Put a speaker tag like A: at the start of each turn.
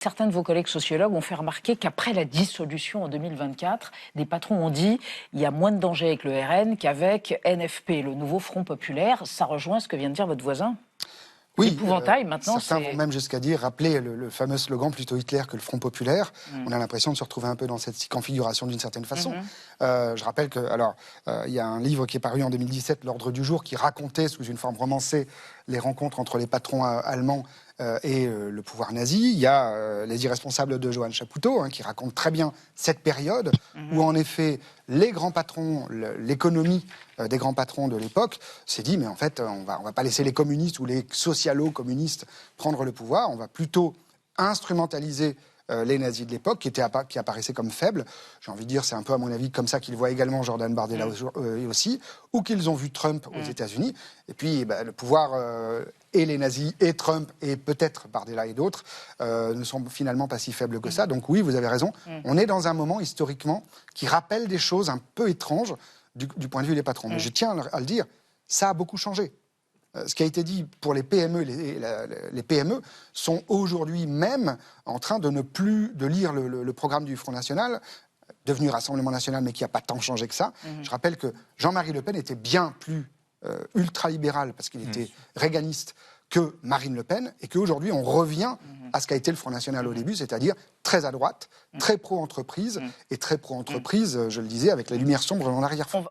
A: Certains de vos collègues sociologues ont fait remarquer qu'après la dissolution en 2024, des patrons ont dit qu'il y a moins de danger avec le RN qu'avec NFP, le nouveau Front Populaire. Ça rejoint ce que vient de dire votre voisin.
B: Oui,
A: l'épouvantail, maintenant,
B: certains vont même jusqu'à dire, rappeler le fameux slogan plutôt Hitler que le Front Populaire. On a l'impression de se retrouver un peu dans cette configuration d'une certaine façon. Je rappelle que, il y a un livre qui est paru en 2017, L'Ordre du jour, qui racontait sous une forme romancée les rencontres entre les patrons allemands et le pouvoir nazi. Il y a Les Irresponsables de Johann Chapoutot, qui raconte très bien cette période où, en effet, les grands patrons, l'économie des grands patrons de l'époque s'est dit, mais en fait, on va pas laisser les communistes ou les socialo-communistes prendre le pouvoir, on va plutôt instrumentaliser les nazis de l'époque, qui apparaissaient comme faibles. J'ai envie de dire, c'est un peu, à mon avis, comme ça qu'ils voient également Jordan Bardella aussi, ou qu'ils ont vu Trump aux États-Unis. Et puis, le pouvoir, et les nazis, et Trump, et peut-être Bardella et d'autres, ne sont finalement pas si faibles que ça. Donc oui, vous avez raison. On est dans un moment, historiquement, qui rappelle des choses un peu étranges du point de vue des patrons. Mais je tiens à le dire, ça a beaucoup changé. Ce qui a été dit pour les PME, les PME sont aujourd'hui même en train de ne plus de lire le programme du Front National, devenu Rassemblement National, mais qui n'a pas tant changé que ça. Je rappelle que Jean-Marie Le Pen était bien plus ultralibéral, parce qu'il était réganiste, que Marine Le Pen, et qu'aujourd'hui on revient à ce qu'a été le Front National au début, c'est-à-dire très à droite, très pro-entreprise, et très pro-entreprise, je le disais, avec la lumière sombre dans l'arrière-fond.